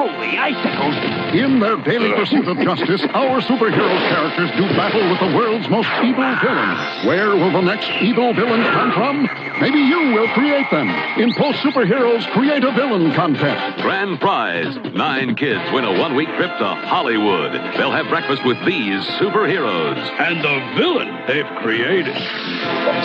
Holy icicles! In their daily pursuit of justice, our superheroes characters do battle with the world's most evil villains. Where will the next evil villains come from? Maybe you will create them in Post Superheroes Create a Villain Contest. Grand prize. 9 kids win a one-week trip to Hollywood. They'll have breakfast with these superheroes. And the villain they've created.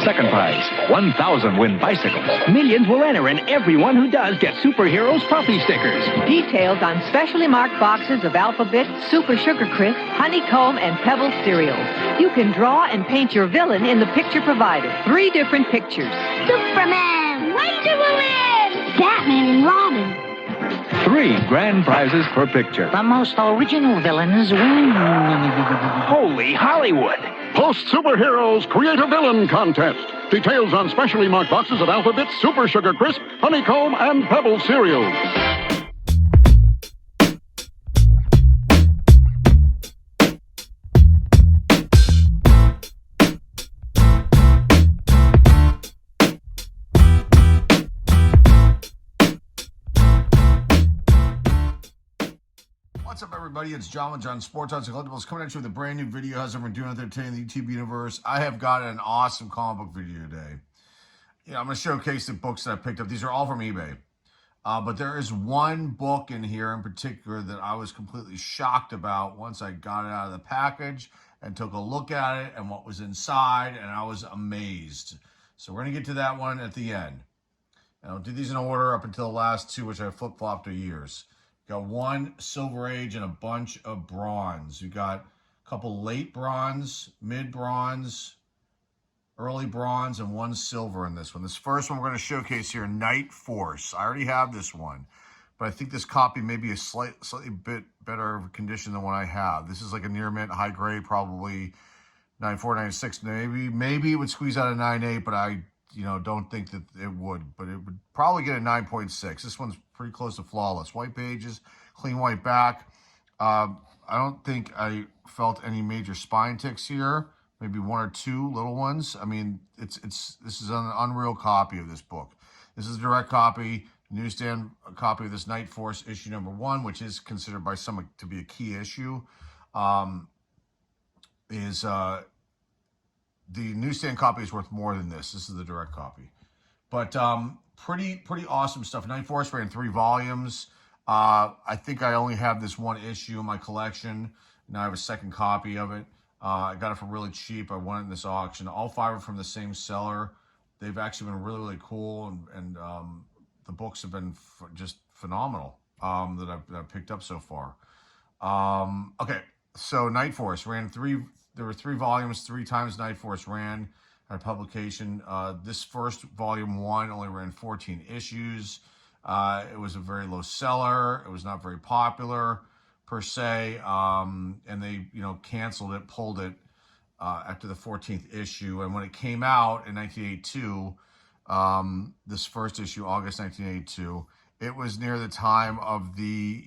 Second prize, 1,000 win bicycles. Millions will enter, and everyone who does gets Superheroes Puffy stickers. Details on specially marked boxes of Alphabet, Super Sugar Crisp, Honeycomb, and Pebble cereals. You can draw and paint your villain in the picture provided. 3 different pictures. Superman, Wonder Woman, Batman and Robin. 3 grand prizes per picture. The most original villains win. Holy Hollywood! Post Superheroes Create a Villain Contest. Details on specially marked boxes of Alphabet, Super Sugar Crisp, Honeycomb, and Pebble cereals. What's up, everybody? It's John with John Sports Odds and Collectibles coming at you with a brand new video. How's everyone doing out there today in the YouTube universe? I have got an awesome comic book video today. I'm going to showcase the books that I picked up. These are all from eBay. But there is one book in here in particular that I was completely shocked about once I got it out of the package and took a look at it and what was inside, and I was amazed. So we're going to get to that one at the end. And I'll do these in order up until the last 2, which I flip-flopped to years. Got 1 Silver Age and a bunch of bronze. You got a couple late bronze, mid bronze, early bronze, and 1 silver in this one. This first one we're going to showcase here, Night Force. I already have this one, but I think this copy may be a slightly bit better of condition than what I have. This is like a near mint, high grade, probably 94, 96. Maybe it would squeeze out a 9.8, but I don't think that it would. But it would probably get a 9.6. This one's pretty close to flawless. White pages, clean white back. I don't think I felt any major spine ticks here. Maybe 1 or 2 little ones. I mean, this is an unreal copy of this book. This is a direct copy, newsstand copy of this Night Force issue number 1, which is considered by some to be a key issue. The newsstand copy is worth more than this. This is the direct copy. But pretty awesome stuff. Night Force ran 3 volumes. I think I only have this 1 issue in my collection. Now I have a second copy of it. I got it for really cheap. I won it in this auction. All 5 are from the same seller. They've actually been really, really cool, and the books have been just phenomenal that I've picked up so far. Okay, so Night Force ran 3. There were 3 volumes, 3 times Night Force ran at publication. This first volume 1 only ran 14 issues. It was a very low seller. It was not very popular per se. And they, canceled it, pulled it after the 14th issue. And when it came out in 1982, this first issue, August 1982, it was near the time of the,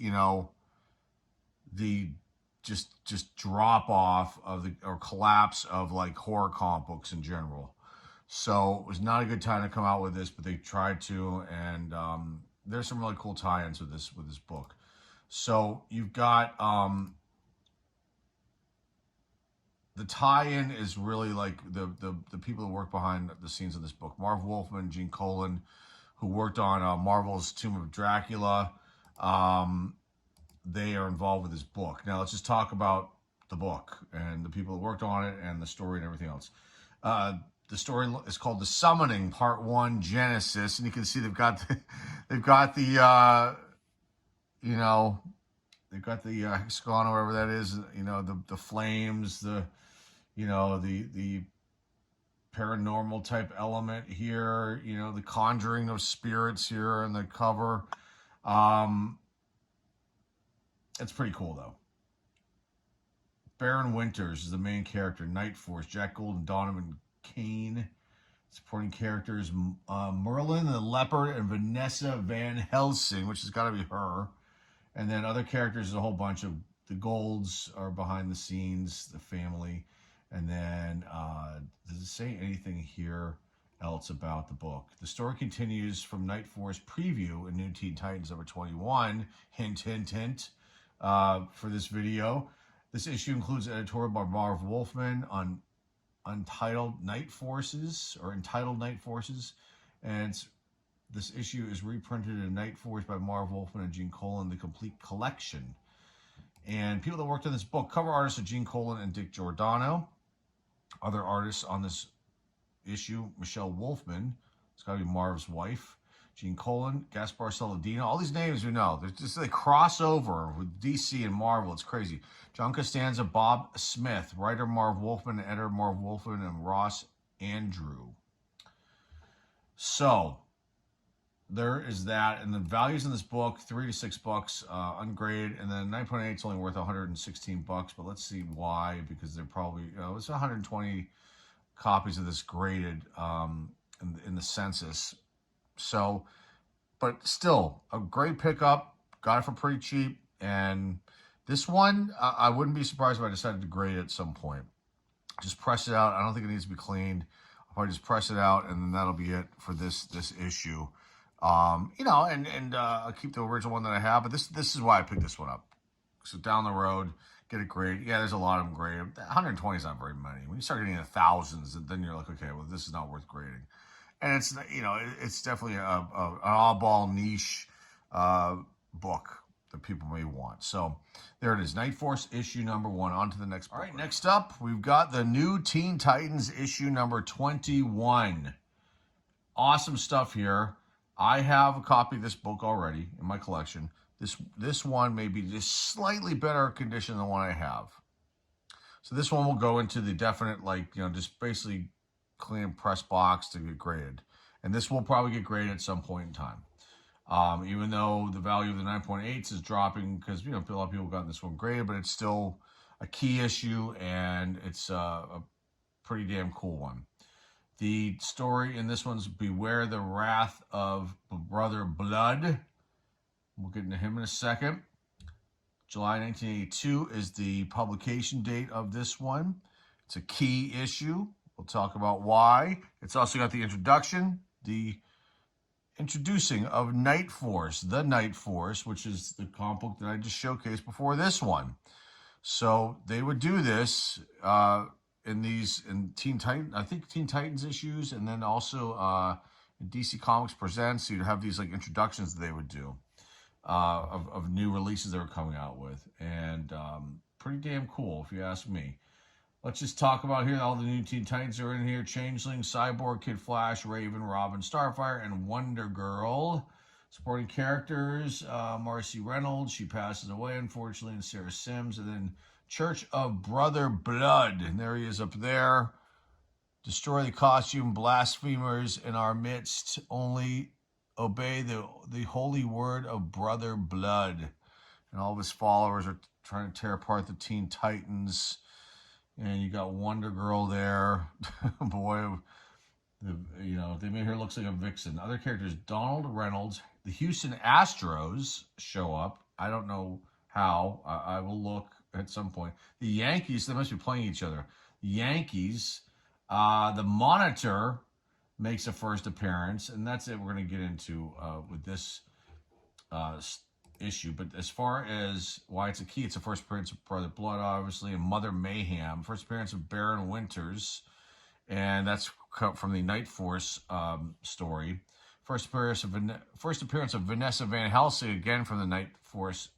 the just drop off of or collapse of like horror comic books in general. So it was not a good time to come out with this, but they tried to, and there's some really cool tie-ins with this book. So you've got the tie-in is really like the people who work behind the scenes of this book. Marv Wolfman, Gene Colan, who worked on Marvel's Tomb of Dracula. They are involved with this book. Now let's just talk about the book and the people that worked on it and the story and everything else. The story is called The Summoning, Part 1, Genesis, and you can see they've got the hexagon or whatever that is. The flames, the paranormal type element here. The conjuring of spirits here in the cover. It's pretty cool, though. Baron Winters is the main character. Night Force, Jack Gould and Donovan Kane. Supporting characters, Merlin the Leopard and Vanessa Van Helsing, which has got to be her. And then other characters, a whole bunch of the Golds are behind the scenes, the family. And then, does it say anything here else about the book. The story continues from Night Force preview in New Teen Titans number 21. Hint, hint, hint. For this video, this issue includes an editorial by Marv Wolfman on Entitled Night Forces, and this issue is reprinted in Night Force by Marv Wolfman and Gene Colan, the complete collection. And people that worked on this book, cover artists are Gene Colan and Dick Giordano. Other artists on this issue, Michelle Wolfman, it's got to be Marv's wife, Gene Colan, Gaspar Saladino, all these names we know. There's just like crossover with DC and Marvel. It's crazy. John Costanza, Bob Smith, writer Marv Wolfman, editor Marv Wolfman, and Ross Andrew. So there is that, and the values in this book, $3 to $6, ungraded, and then 9.8 is only worth $116. But let's see why, because they're probably it's 120 copies of this graded in the census. So, but still a great pickup. Got it for pretty cheap, and this one I wouldn't be surprised if I decided to grade it at some point. Just press it out. I don't think it needs to be cleaned. I'll probably just press it out, and then that'll be it for this issue. I'll keep the original one that I have, but this is why I picked this one up. So down the road, get it graded. Yeah, there's a lot of them graded. 120 is not very many. When you start getting into thousands, then you're like, okay, well, this is not worth grading. And it's, it's definitely an oddball niche book that people may want. So there it is, Night Force issue number 1. On to the next book. All right, next up, we've got the New Teen Titans issue number 21. Awesome stuff here. I have a copy of this book already in my collection. This one may be just slightly better condition than the one I have. So this one will go into the definite, just basically clean press box to get graded. And this will probably get graded at some point in time. Even though the value of the 9.8s is dropping because, a lot of people got this one graded, but it's still a key issue, and it's a pretty damn cool one. The story in this one's Beware the Wrath of Brother Blood. We'll get into him in a second. July 1982 is the publication date of this one. It's a key issue. We'll talk about why. It's also got the introduction, the introducing of Night Force, the Night Force, which is the comic book that I just showcased before this one. So they would do this in Teen Titans, I think Teen Titans issues, and then also in DC Comics Presents, you'd have these introductions that they would do of new releases they were coming out with, and pretty damn cool if you ask me. Let's just talk about here all the new Teen Titans are in here: Changeling, Cyborg, Kid Flash, Raven, Robin, Starfire, and Wonder Girl. Supporting characters: Marcy Reynolds, she passes away unfortunately, and Sarah Sims, and then Church of Brother Blood, and there he is up there. Destroy the costume blasphemers in our midst. Only obey the holy word of Brother Blood. And all of his followers are trying to tear apart the Teen Titans. And you got Wonder Girl there. Boy, they made her look like a vixen. Other characters: Donald Reynolds. The Houston Astros show up. I don't know how. I will look at some point. The Yankees, they must be playing each other. The Yankees, the Monitor makes a first appearance, and that's it we're going to get into with this issue. But as far as why it's a key, it's the first appearance of Brother Blood, obviously, and Mother Mayhem. First appearance of Baron Winters, and that's from the Night Force story. First appearance of Vanessa Van Helsing, again from the Night Force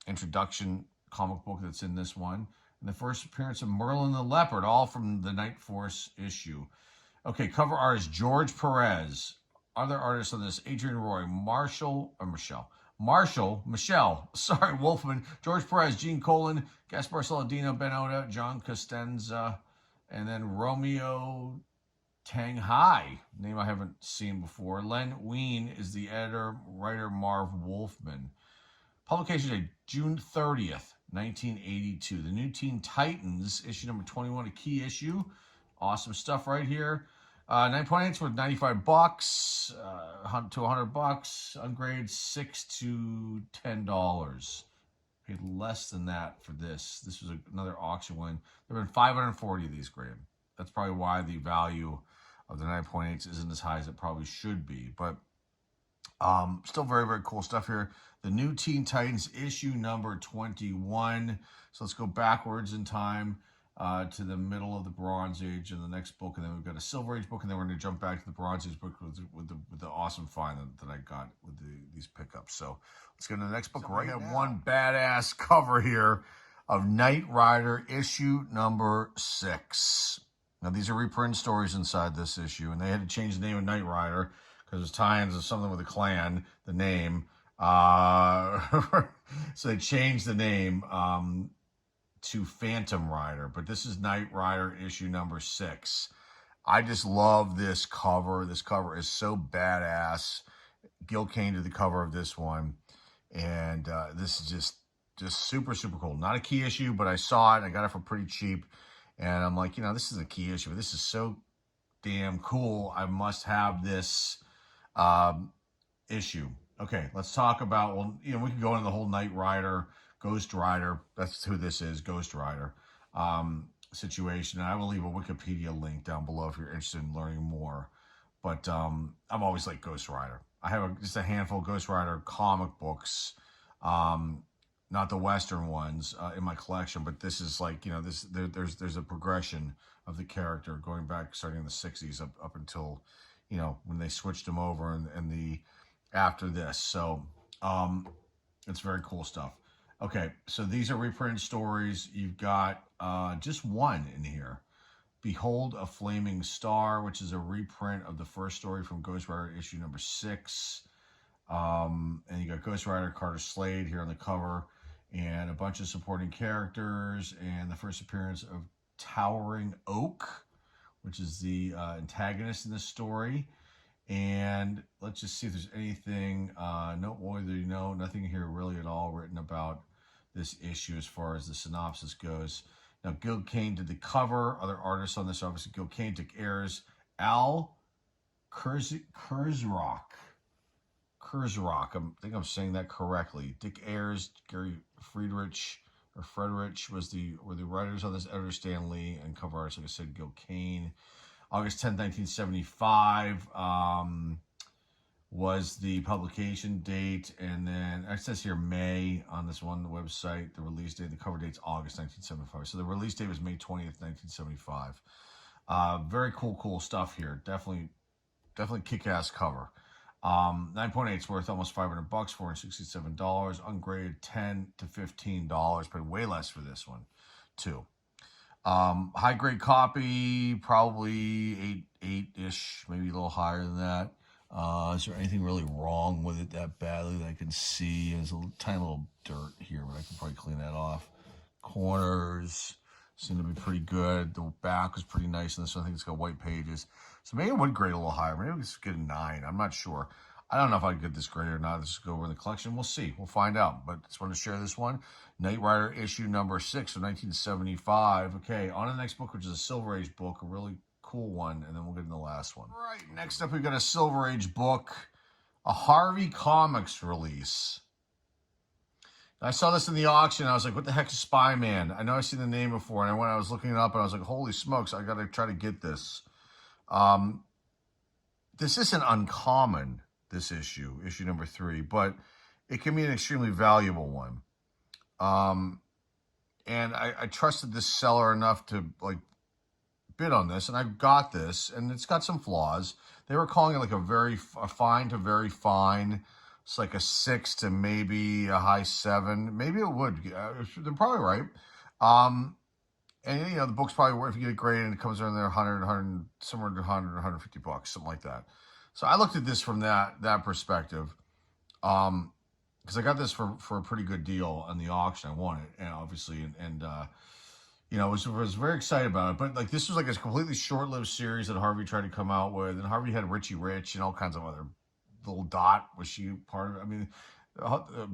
introduction comic book that's in this one. And the first appearance of Merlin the Leopard, all from the Night Force issue. Okay, cover artist George Perez. Other artists on this: Adrian Roy, Michelle, Wolfman, George Perez, Gene Colan, Gaspar Saladino, Ben Oda, John Costanza, and then Romeo Tang Hai, name I haven't seen before. Len Wein is the editor, writer Marv Wolfman. Publication date, June 30th, 1982. The New Teen Titans, issue number 21, a key issue. Awesome stuff right here. 9.8's worth $95 to $100. Ungraded $6 to $10. Paid less than that for this. This was another auction win. There have been 540 of these graded. That's probably why the value of the 9.8s isn't as high as it probably should be. But still very, very cool stuff here. The New Teen Titans issue number 21. So let's go backwards in time to the middle of the Bronze Age in the next book. And then we've got a Silver Age book. And then we're going to jump back to the Bronze Age book with the awesome find that I got with these pickups. So let's go to the next book right now. We have one badass cover here of Knight Rider issue number 6. Now, these are reprint stories inside this issue. And they had to change the name of Knight Rider because it's tie-ins of something with a clan, the name. So they changed the name to Phantom Rider, but this is Knight Rider issue number 6. I just love this cover. This cover is so badass. Gil Kane did the cover of this one, and this is just super, super cool. Not a key issue, but I saw it. I got it for pretty cheap, and I'm like, this is a key issue. This is so damn cool. I must have this issue. Okay, let's talk about, we can go into the whole Knight Rider, Ghost Rider, that's who this is, Ghost Rider situation. And I will leave a Wikipedia link down below if you're interested in learning more. But I've always liked Ghost Rider. I have just a handful of Ghost Rider comic books, not the Western ones in my collection, but this is like, there's a progression of the character going back, starting in the 60s up until, when they switched him over and the after this. So it's very cool stuff. Okay, so these are reprinted stories. You've got just one in here. Behold a Flaming Star, which is a reprint of the first story from Ghost Rider issue number 6. And you got Ghost Rider Carter Slade here on the cover, and a bunch of supporting characters, and the first appearance of Towering Oak, which is the antagonist in this story. And let's just see if there's anything noteworthy. Nothing here really at all written about this issue as far as the synopsis goes. Now, Gil Kane did the cover. Other artists on this, obviously, Gil Kane, Dick Ayers, Al Kurzrock. I think I'm saying that correctly. Dick Ayers, Gary Friedrich were the writers on this. Editor Stan Lee, and cover artist, like I said, Gil Kane. August 10th, 1975 was the publication date, and then it says here May on this one website. The release date, the cover date's August 1975. So the release date was May 20th, 1975. Very cool stuff here. Definitely kick-ass cover. 9.8 is worth almost $500, $467. Ungraded $10 to $15. Paid way less for this one, too. High grade copy, probably 8-ish, maybe a little higher than that. Is there anything really wrong with it that badly that I can see? There's a tiny little dirt here, but I can probably clean that off. Corners seem to be pretty good. The back was pretty nice in this one. I think it's got white pages. So maybe I would grade a little higher. Maybe we could get a 9. I'm not sure. I don't know if I can get this grade or not. Let's just go over in the collection. We'll see. We'll find out. But just want to share this one. Knight Rider issue number 6 of 1975. Okay, on to the next book, which is a Silver Age book, a really cool one, and then we'll get into the last one. All right, next up, we've got a Silver Age book, a Harvey Comics release. I saw this in the auction. I was like, what the heck is Spy Man? I know I've seen the name before, and I was looking it up, and I was like, holy smokes, I got to try to get this. This isn't uncommon, this issue number 3, but it can be an extremely valuable one. And I trusted this seller enough to bid on this, and I got this, and it's got some flaws. They were calling it like a fine to very fine. It's like a 6 to maybe a high 7. Maybe it would. They're probably right. And the book's probably worth, if you get it graded and it comes around there 100, somewhere to 100, 150 bucks, something like that. So I looked at this from that perspective, because I got this for a pretty good deal on the auction. I won it, and obviously, was very excited about it. But this was like a completely short-lived series that Harvey tried to come out with, and Harvey had Richie Rich and all kinds of other. Little Dot, was she part of it? I mean,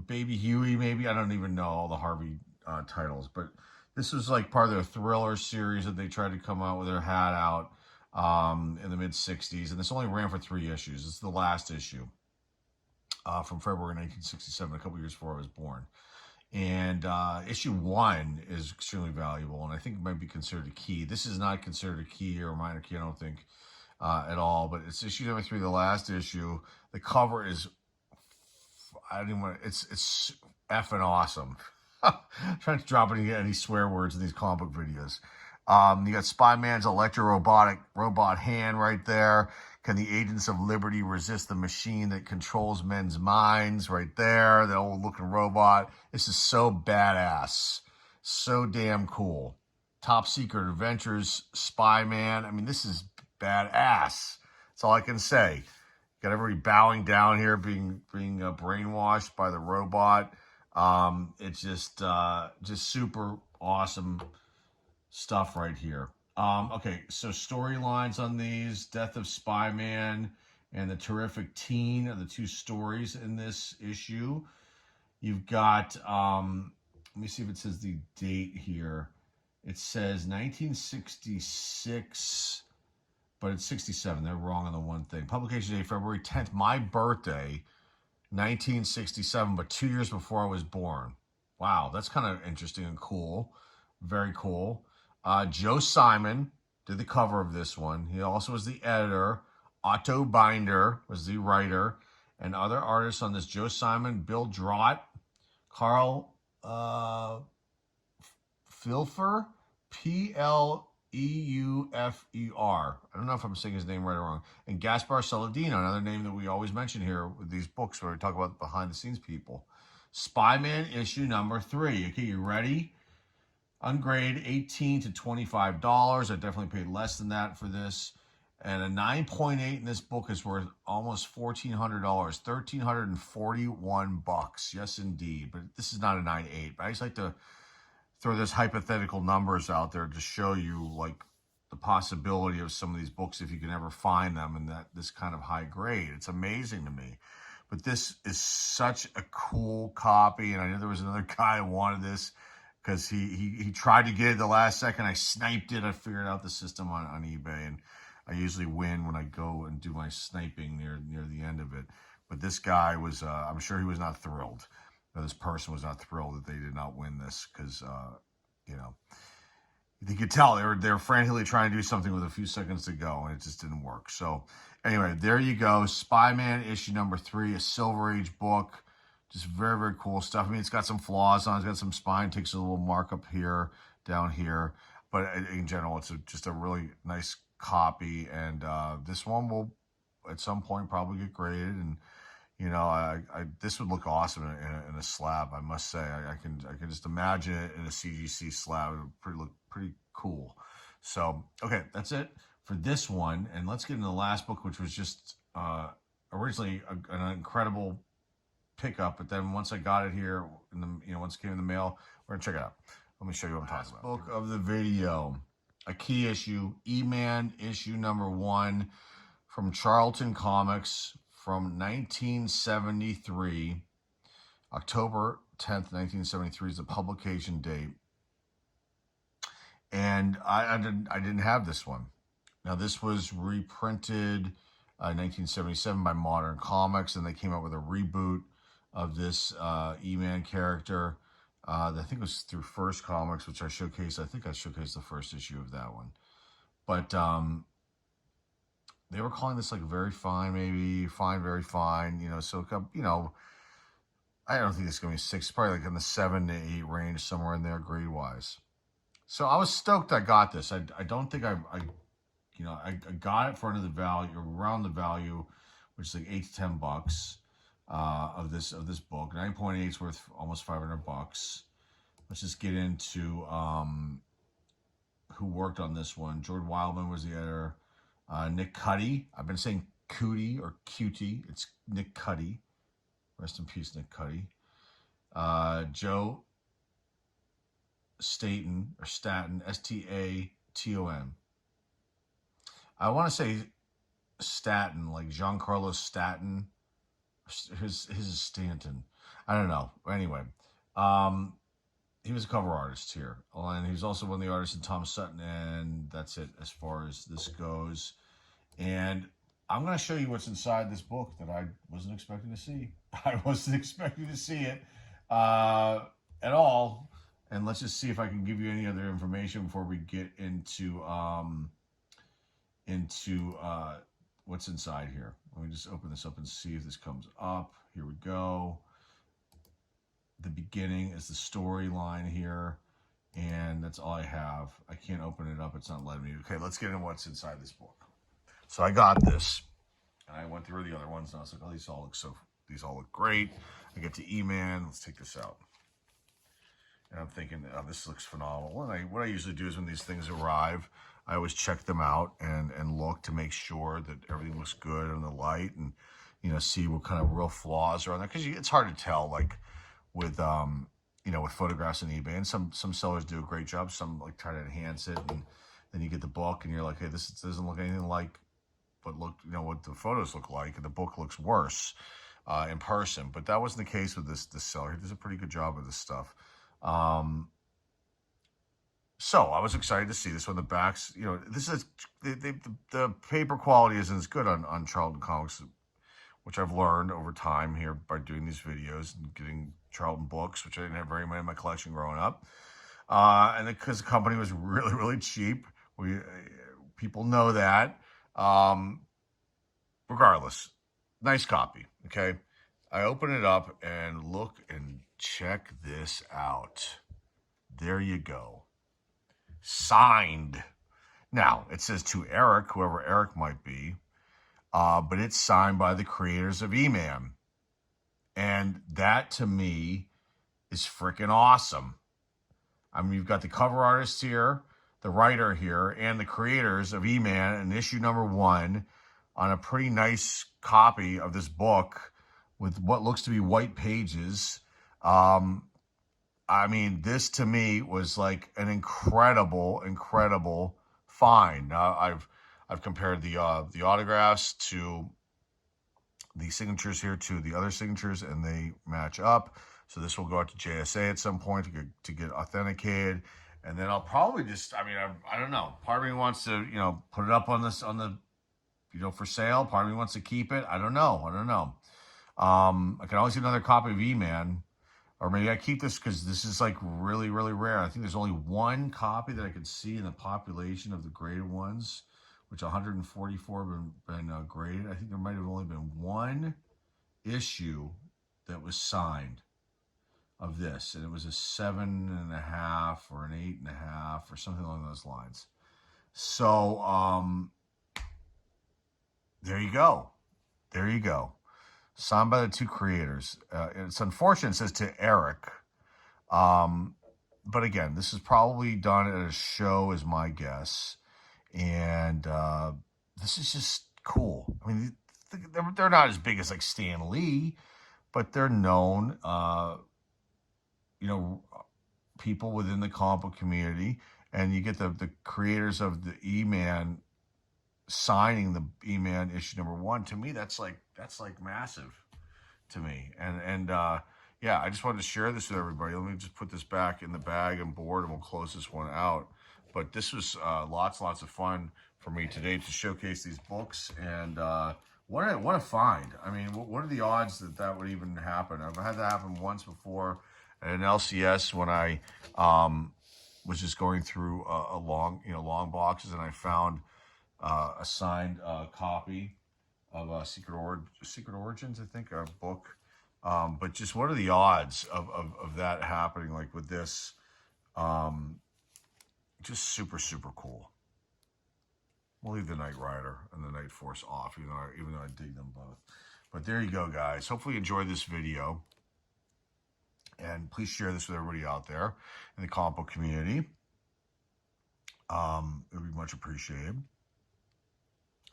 Baby Huey, maybe. I don't even know all the Harvey titles, but this was like part of their thriller series that they tried to come out with their hat out in the mid-60s, and this only ran for 3 issues. It's the last issue from February 1967, a couple years before I was born. And issue 1 is extremely valuable, and I think it might be considered a key. This is not considered a key or a minor key, I don't think. at all. But it's issue number 3, the last issue. The cover is, I don't even want to, it's effing awesome. I'm trying to drop any swear words in these comic book videos. You got Spy-Man's robot hand right there. Can the agents of liberty resist the machine that controls men's minds? Right there, the old looking robot. This is so badass. So damn cool. Top Secret Adventures, Spy-Man. I mean, this is badass. That's all I can say. Got everybody bowing down here, being brainwashed by the robot. It's just super awesome stuff right here. Okay, so storylines on these: Death of Spy-Man and The Terrific Teen are the 2 stories in this issue. You've got, let me see if it says the date here. It says 1966, but it's 67. They're wrong on the one thing. Publication date, February 10th, my birthday, 1967, but 2 years before I was born. Wow, that's kind of interesting and cool. Very cool. Joe Simon did the cover of this one. He also was the editor. Otto Binder was the writer. And other artists on this: Joe Simon, Bill Drott, Carl Filfer, Pleufer. I don't know if I'm saying his name right or wrong. And Gaspar Saladino, another name that we always mention here with these books where we talk about behind-the-scenes people. Spy-Man issue number 3. Okay, you ready? Ungrade, $18 to $25. I definitely paid less than that for this. And a 9.8 in this book is worth almost $1,400, $1,341. Yes, indeed. But this is not a 9.8. But I just like to throw this hypothetical numbers out there to show you like the possibility of some of these books if you can ever find them in that this kind of high grade. It's amazing to me. But this is such a cool copy, and I knew there was another guy who wanted this because he tried to get it the last second. I sniped it. I figured out the system on eBay, and I usually win when I go and do my sniping near the end of it. But this guy was, I'm sure he was not thrilled. This person was not thrilled that they did not win this because, you could tell they were frantically trying to do something with a few seconds to go, and it just didn't work. So anyway, there you go. Spy-Man issue number 3, a Silver Age book. Just very, very cool stuff. I mean, it's got some flaws on it. It's got some spine, takes a little markup here, down here. But in general, it's just a really nice copy. And this one will, at some point, probably get graded. And, this would look awesome in a slab, I must say. I can just imagine it in a CGC slab. It would look pretty cool. So, okay, that's it for this one. And let's get into the last book, which was just originally an incredible pickup, but then once I got it here, once it came in the mail, we're gonna check it out. Let me show you what I'm talking about. Book of the video, a key issue, E-Man issue number 1 from Charlton Comics from 1973. October 10th, 1973 is the publication date. And I didn't have this one. Now, this was reprinted in 1977 by Modern Comics, and they came out with a reboot of this E-Man character. I think it was through First Comics, which I showcased. I think I showcased the first issue of that one. But they were calling this like very fine, maybe fine, very fine. So I don't think it's going to be 6. It's probably like in the 7 to 8 range, somewhere in there grade-wise. So I was stoked I got this. I don't think I got it for under the value, around the value, which is like $8 to $10 of this book. 9.8 is worth almost $500. Let's just get into who worked on this one. Jordan Wildman was the editor. Nick Cuddy. I've been saying Cootie or Cutie. It's Nick Cuddy. Rest in peace, Nick Cuddy. Joe Staton, Staton. I want to say Staton, like Giancarlo Staton. His is Stanton. I don't know. Anyway, he was a cover artist here. And he was also one of the artists in Tom Sutton. And that's it as far as this goes. And I'm going to show you what's inside this book that I wasn't expecting to see. I wasn't expecting to see it at all. And let's just see if I can give you any other information before we get into into what's inside here. Let me just open this up and see if this comes up. Here we go. The beginning is the storyline here, and that's all I have. I can't open it up. It's not letting me. Okay, let's get into what's inside this book. So I got this, and I went through the other ones, and I was like, oh, these all look great. I get to E-Man. Let's take this out. And I'm thinking, oh, this looks phenomenal. And what I usually do is when these things arrive, I always check them out and look to make sure that everything looks good in the light, and see what kind of real flaws are on there, because it's hard to tell, like with with photographs on eBay. And some sellers do a great job. Some like try to enhance it, and then you get the book and you're like, hey, this doesn't look anything like what the photos look like, and the book looks worse in person. But that wasn't the case with this seller. He does a pretty good job with this stuff. So I was excited to see this one. The backs, this is the paper quality isn't as good on Charlton Comics, which I've learned over time here by doing these videos and getting Charlton books, which I didn't have very many in my collection growing up. And because the company was really, really cheap, people know that. Regardless, nice copy. Okay, I open it up and look and check this out. There you go. Signed. Now, it says to Eric, whoever Eric might be, but it's signed by the creators of E-Man. And that, to me, is freaking awesome. I mean, you've got the cover artist here, the writer here, and the creators of E-Man in issue number 1 on a pretty nice copy of this book with what looks to be white pages. I mean, this to me was like an incredible find. Now, I've compared the autographs to the signatures here to the other signatures, and they match up. So this will go out to JSA at some point to get authenticated, and then I'll probably just, I don't know. Part of me wants to, put it up on the for sale. Part of me wants to keep it. I don't know. I can always get another copy of E-Man. Or maybe I keep this because this is like really, really rare. I think there's only one copy that I could see in the population of the graded ones, which 144 have been graded. I think there might have only been one issue that was signed of this, and it was a 7.5 or an 8.5 or something along those lines. So there you go. Signed by the two creators. It's unfortunate, it says to Eric. But again, this is probably done at a show, is my guess. And this is just cool. I mean, they're not as big as like Stan Lee, but they're known, people within the comic book community. And you get the creators of the E-Man signing the E-Man issue number 1. To me, that's like massive to me. And yeah, I just wanted to share this with everybody. Let me just put this back in the bag and board, and we'll close this one out. But this was lots of fun for me today to showcase these books. And what a find. I mean, what are the odds that would even happen? I've had that happen once before at an LCS when I was just going through a long boxes, and I found a signed copy of Secret Origins, I think, a book. But just what are the odds of that happening, like with this? Just super cool. We'll leave the Knight Rider and the Night Force off, even though I dig them both. But there you go, guys. Hopefully you enjoyed this video. And please share this with everybody out there in the comic book community. It would be much appreciated.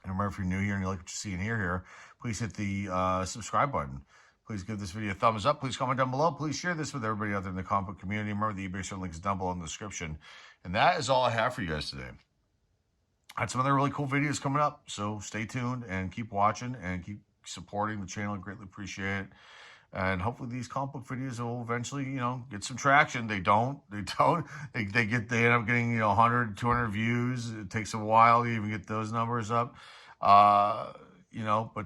And remember, if you're new here and you like what you see and hear here, please hit the subscribe button. Please give this video a thumbs up. Please comment down below. Please share this with everybody out there in the comic book community. Remember, the eBay store link is down below in the description. And that is all I have for you guys today. I had some other really cool videos coming up, so stay tuned and keep watching and keep supporting the channel. I greatly appreciate it. And hopefully these comic book videos will eventually, get some traction. They don't. They end up getting, 100, 200 views. It takes a while to even get those numbers up. But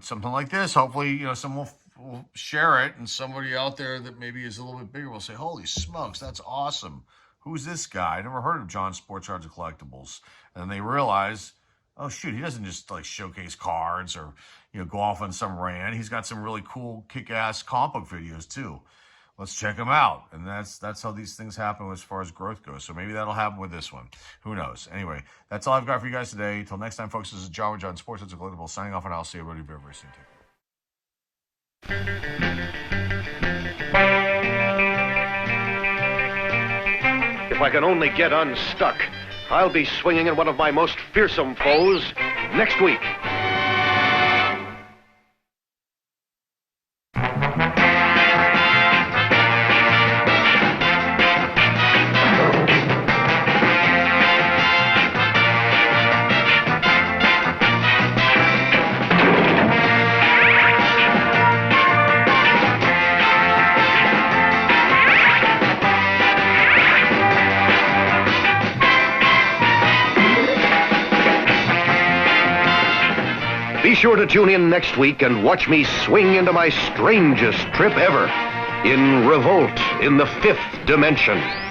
something like this, hopefully, someone will share it, and somebody out there that maybe is a little bit bigger will say, holy smokes, that's awesome. Who's this guy? I never heard of John Sports Cards and Collectibles. And they realize, oh shoot, he doesn't just like showcase cards or, go off on some rant. He's got some really cool kick-ass comic book videos too. Let's check them out. And that's how these things happen as far as growth goes. So maybe that'll happen with this one. Who knows? Anyway, that's all I've got for you guys today. Until next time, folks, this is John with John Sports. It's a Collectible signing off, and I'll see everybody very, very soon. If I can only get unstuck, I'll be swinging at one of my most fearsome foes next week. Be sure to tune in next week and watch me swing into my strangest trip ever in Revolt in the 5th Dimension.